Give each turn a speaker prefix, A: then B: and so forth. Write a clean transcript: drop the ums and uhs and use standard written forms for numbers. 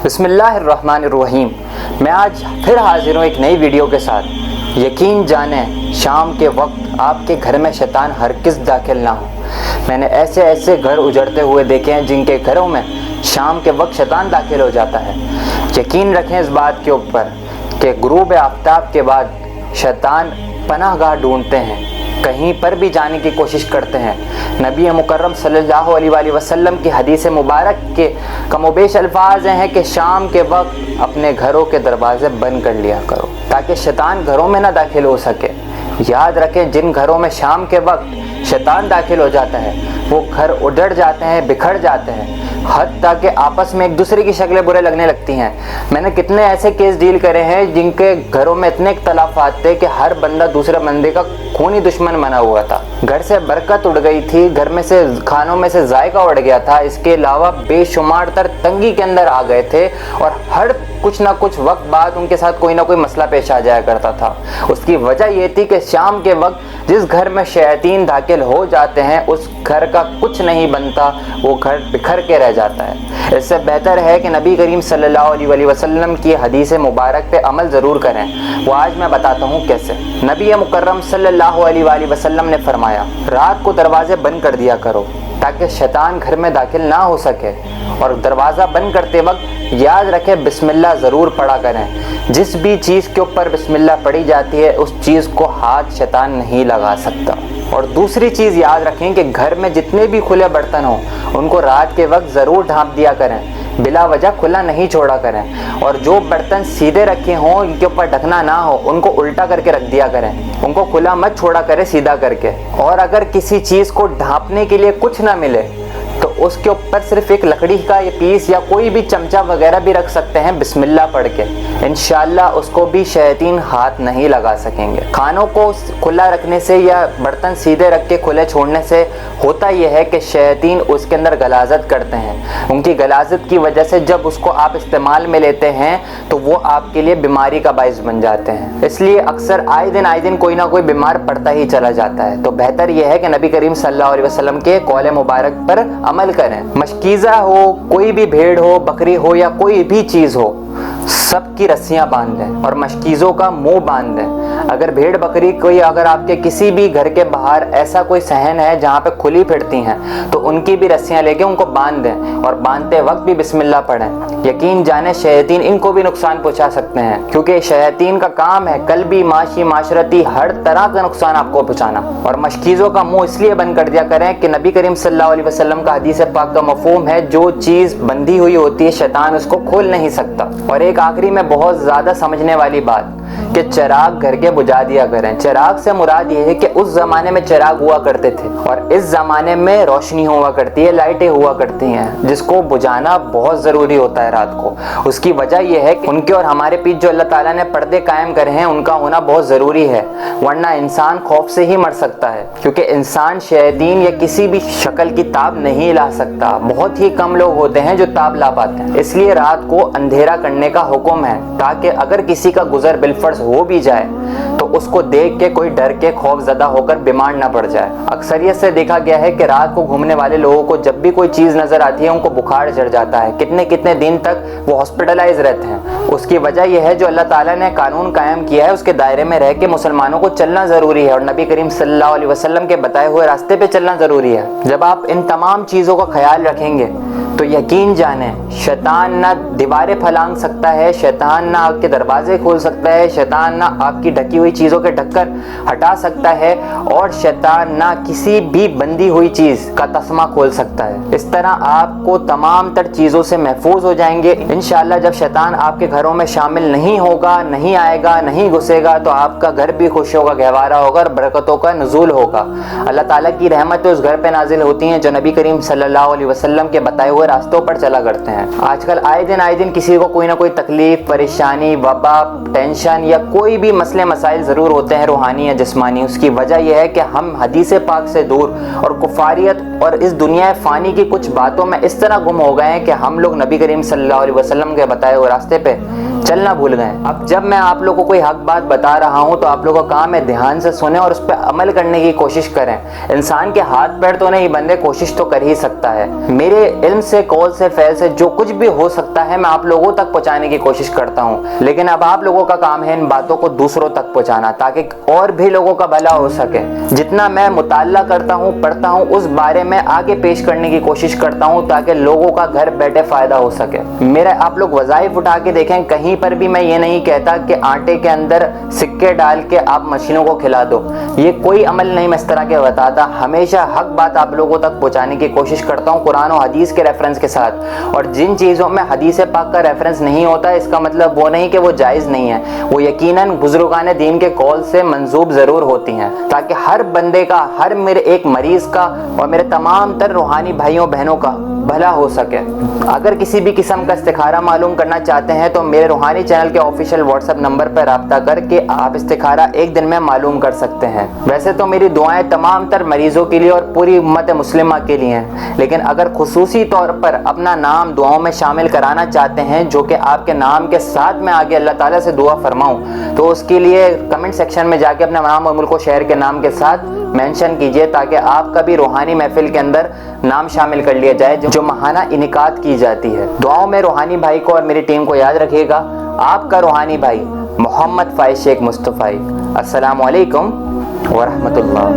A: بسم اللہ الرحمن الرحیم۔ میں آج پھر حاضر ہوں ایک نئی ویڈیو کے ساتھ۔ یقین جانیں شام کے وقت آپ کے گھر میں شیطان ہرگز داخل نہ ہو۔ میں نے ایسے گھر اجڑتے ہوئے دیکھے ہیں جن کے گھروں میں شام کے وقت شیطان داخل ہو جاتا ہے۔ یقین رکھیں اس بات کے اوپر کہ غروب آفتاب کے بعد شیطان پناہ گاہ ڈھونڈتے ہیں، کہیں پر بھی جانے کی کوشش کرتے ہیں۔ نبی مکرم صلی اللہ علیہ وآلہ وسلم کی حدیث مبارک کے کم و بیش الفاظ ہیں کہ شام کے وقت اپنے گھروں کے دروازے بند کر لیا کرو تاکہ شیطان گھروں میں نہ داخل ہو سکے۔ یاد رکھیں جن گھروں میں شام کے وقت شیطان داخل ہو جاتا ہے وہ گھر اجڑ جاتے ہیں، بکھر جاتے ہیں، حتیٰ کہ آپس میں ایک دوسرے کی شکلیں برے لگنے لگتی ہیں۔ میں نے کتنے ایسے کیس ڈیل کرے ہیں جن کے گھروں میں اتنے اختلافات تھے کہ ہر بندہ دوسرے بندے کا خونی دشمن بنا ہوا تھا۔ گھر سے برکت اڑ گئی تھی، گھر میں سے کھانوں میں سے ذائقہ اڑ گیا تھا، اس کے علاوہ بے شمار تر تنگی کے اندر آ گئے تھے، اور ہر کچھ نہ کچھ وقت بعد ان کے ساتھ کوئی نہ کوئی مسئلہ پیش آ جایا کرتا تھا۔ اس کی وجہ یہ تھی کہ شام کے وقت جس گھر میں شیاطین داخل ہو جاتے ہیں اس گھر کا کچھ نہیں بنتا، وہ گھر بکھر کے رہ جاتا ہے۔ اس سے بہتر ہے کہ نبی کریم صلی اللہ علیہ وآلہ وسلم کی حدیث مبارک پہ عمل ضرور کریں۔ وہ آج میں بتاتا ہوں کیسے۔ نبی مکرم صلی اللہ علیہ وآلہ وسلم نے فرمایا رات کو دروازے بند کر دیا کرو تاکہ شیطان گھر میں داخل نہ ہو سکے، اور دروازہ بند کرتے وقت یاد رکھیں بسم اللہ ضرور پڑھا کریں۔ جس بھی چیز کے اوپر بسم اللہ پڑھی جاتی ہے اس چیز کو ہاتھ شیطان نہیں لگا سکتا۔ اور دوسری چیز یاد رکھیں کہ گھر میں جتنے بھی کھلے برتن ہوں ان کو رات کے وقت ضرور ڈھانپ دیا کریں، بلا وجہ کھلا نہیں چھوڑا کریں، اور جو برتن سیدھے رکھے ہوں ان کے اوپر ڈھکنا نہ ہو ان کو الٹا کر کے رکھ دیا کریں، ان کو کھلا مت چھوڑا کریں سیدھا کر کے۔ اور اگر کسی چیز کو ڈھانپنے کے لیے کچھ نہ ملے تو اس کے اوپر صرف ایک لکڑی کا یہ پیس یا کوئی بھی چمچہ وغیرہ بھی رکھ سکتے ہیں بسم اللہ پڑھ کے، انشاءاللہ اس کو بھی شیاطین ہاتھ نہیں لگا سکیں گے۔ کھانوں کو کھلا رکھنے سے یا برتن سیدھے رکھ کے کھلے چھوڑنے سے ہوتا یہ ہے کہ شیاطین اس کے اندر غلاظت کرتے ہیں، ان کی غلاظت کی وجہ سے جب اس کو آپ استعمال میں لیتے ہیں تو وہ آپ کے لیے بیماری کا باعث بن جاتے ہیں۔ اس لیے اکثر آئے دن کوئی نہ کوئی بیمار پڑتا ہی چلا جاتا ہے۔ تو بہتر یہ ہے کہ نبی کریم صلی اللہ علیہ وسلم کے قول مبارک پر عمل کریں۔ مشکیزہ ہو، کوئی بھی بھیڑ ہو، بکری ہو یا کوئی بھی چیز ہو، سب کی رسیاں باندھ دیں اور مشکیزوں کا منہ باندھ دیں۔ اگر بھیڑ بکری کوئی اگر آپ کے کسی بھی گھر کے باہر ایسا کوئی صحن ہے جہاں پہ کھلی پھرتی ہیں تو ان کی بھی رسیاں لے کے ان کو باندھ دیں، اور باندھتے وقت بھی بسم اللہ پڑھیں۔ یقین جانیں شیاطین ان کو بھی نقصان پہنچا سکتے ہیں، کیونکہ شیاطین کا کام ہے قلبی، معاشی، معاشرتی ہر طرح کا نقصان آپ کو پہنچانا۔ اور مشکیزوں کا منہ اس لیے بند کر دیا کریں کہ نبی کریم صلی اللہ علیہ وسلم کا حدیث پاک کا مفہوم ہے جو چیز بندھی ہوئی ہوتی ہے شیطان اس کو کھول نہیں سکتا۔ اور ایک آخری میں بہت زیادہ سمجھنے والی بات کہ چراغ گھر کے بجھا دیا کریں۔ چراغ سے مراد یہ ہے کہ اس زمانے میں چراغ ہوا کرتے تھے اور اس زمانے میں روشنی ہوا کرتی ہے، لائٹیں ہوا کرتی ہیں جس کو بجھانا بہت ضروری ہوتا ہے رات کو۔ اس کی وجہ یہ ہے کہ ان کے اور ہمارے پیچھے جو اللہ تعالیٰ نے پردے قائم کرے ہیں ان کا ہونا بہت ضروری ہے، ورنہ انسان خوف سے ہی مر سکتا ہے، کیونکہ انسان شیاطین یا کسی بھی شکل کی تاب نہیں لا سکتا۔ بہت ہی کم لوگ ہوتے ہیں جو تاب لا پاتے ہیں، اس لیے رات کو اندھیرا کرنے کا حکم ہے تاکہ اگر کسی کا گزر بالفرض ہو بھی جائے تو اس کو دیکھ کے کوئی ڈر کے خوف زدہ ہو کر بیمار نہ پڑ جائے۔ اکثریت سے دیکھا گیا ہے کہ رات کو گھومنے والے لوگوں کو جب بھی کوئی چیز نظر آتی ہے ان کو بخار چڑھ جاتا ہے، کتنے دن تک وہ ہاسپٹلائز رہتے ہیں۔ اس کی وجہ یہ ہے جو اللہ تعالیٰ نے قانون قائم کیا ہے اس کے دائرے میں رہ کے مسلمانوں کو چلنا ضروری ہے، اور نبی کریم صلی اللہ علیہ وسلم کے بتائے ہوئے راستے پہ چلنا ضروری ہے۔ جب آپ ان تمام چیزوں کا خیال رکھیں گے تو یقین جانیں شیطان نہ دیواریں پھلانگ سکتا ہے، شیطان نہ آپ کے دروازے کھول سکتا ہے، شیطان نہ آپ کی ڈھکی ہوئی چیزوں کے ڈھکن ہٹا سکتا ہے، اور شیطان نہ کسی بھی بندھی ہوئی چیز کا تسمہ کھول سکتا ہے۔ اس طرح آپ کو تمام تر چیزوں سے محفوظ ہو جائیں گے۔ انشاءاللہ جب شیطان آپ کے گھروں میں شامل نہیں ہوگا، نہیں آئے گا، نہیں گھسے گا تو آپ کا گھر بھی خوش ہوگا، گہوارہ ہوگا اور برکتوں کا نزول ہوگا۔ اللہ تعالیٰ کی رحمتیں اس گھر پہ نازل ہوتی ہیں جو نبی کریم صلی اللہ علیہ وسلم کے بتائے ہوئے راستوں پر چلا کرتے ہیں۔ آج کل آئے دن کسی کو کوئی نہ کوئی تکلیف، پریشانی، وبا، ٹینشن یا کوئی بھی مسئلے مسائل ضرور ہوتے ہیں روحانی یا جسمانی۔ اس کی وجہ یہ ہے کہ ہم حدیث پاک سے دور اور کفاریت اور اس دنیا فانی کی کچھ باتوں میں اس طرح گم ہو گئے ہیں کہ ہم لوگ نبی کریم صلی اللہ علیہ وسلم کے بتائے ہوئے راستے پہ چلنا بھول گئے۔ اب جب میں آپ لوگوں کو کوئی حق بات بتا رہا ہوں تو آپ لوگوں کا کام ہے دھیان سے سنیں اور اس پہ عمل کرنے کی کوشش کریں۔ انسان کے ہاتھ پیر تو نہیں بندے کوشش تو کر ہی سکتا ہے۔ میرے علم سے کال سے فیل سے جو کچھ بھی ہو سکتا ہے میں آپ لوگوں تک پہنچانے کی کوشش کرتا ہوں، لیکن اب آپ لوگوں کا کام ہے ان باتوں کو دوسروں تک پہنچانا تاکہ اور بھی لوگوں کا بھلا ہو سکے۔ جتنا میں مطالعہ کرتا ہوں، پڑھتا ہوں، اس بارے میں آگے پیش کرنے کی کوشش کرتا ہوں تاکہ لوگوں کا گھر بیٹھے فائدہ ہو سکے۔ میرا آپ لوگ وظائف اٹھا کے دیکھیں، کہیں پر بھی میں یہ نہیں کہتا کہ آٹے کے اندر سکے ڈال کے آپ مچھلیوں کو کھلا دو، یہ کوئی عمل نہیں میں اس طرح کے بتاتا۔ ہمیشہ حق بات آپ لوگوں تک پہنچانے کی کوشش کرتا ہوں قرآن و حدیث کے ریفرنس کے ساتھ، اور جن چیزوں میں حدیث پاک کا ریفرنس نہیں ہوتا اس کا مطلب وہ نہیں کہ وہ جائز نہیں ہے، وہ یقیناً بزرگان دین کے قول سے منسوب ضرور ہوتی ہیں، تاکہ ہر بندے کا، ہر میرے ایک مریض کا اور میرے تمام تر روحانی بھائیوں بہنوں کا بھلا ہو سکے۔ اگر کسی بھی قسم کا استخارہ معلوم کرنا چاہتے ہیں تو میرے روحانی چینل کے آفیشیل واٹس ایپ نمبر پر رابطہ کر کے آپ استخارہ ایک دن میں معلوم کر سکتے ہیں۔ ویسے تو میری دعائیں تمام تر مریضوں کے لیے اور پوری امت مسلمہ کے لیے ہیں، لیکن اگر خصوصی طور پر اپنا نام دعاؤں میں شامل کرانا چاہتے ہیں جو کہ آپ کے نام کے ساتھ میں آگے اللہ تعالیٰ سے دعا فرماؤں، تو اس کے لیے کمنٹ سیکشن میں جا کے اپنا نام اور ملک و شہر کے نام کے ساتھ مینشن کیجئے تاکہ آپ کا بھی روحانی محفل کے اندر نام شامل کر لیا جائے جو ماہانہ انعقاد کی جاتی ہے۔ دعاؤں میں روحانی بھائی کو اور میری ٹیم کو یاد رکھیے گا، آپ کا روحانی بھائی محمد فائز شیخ مصطفی۔ السلام علیکم ورحمۃ اللہ۔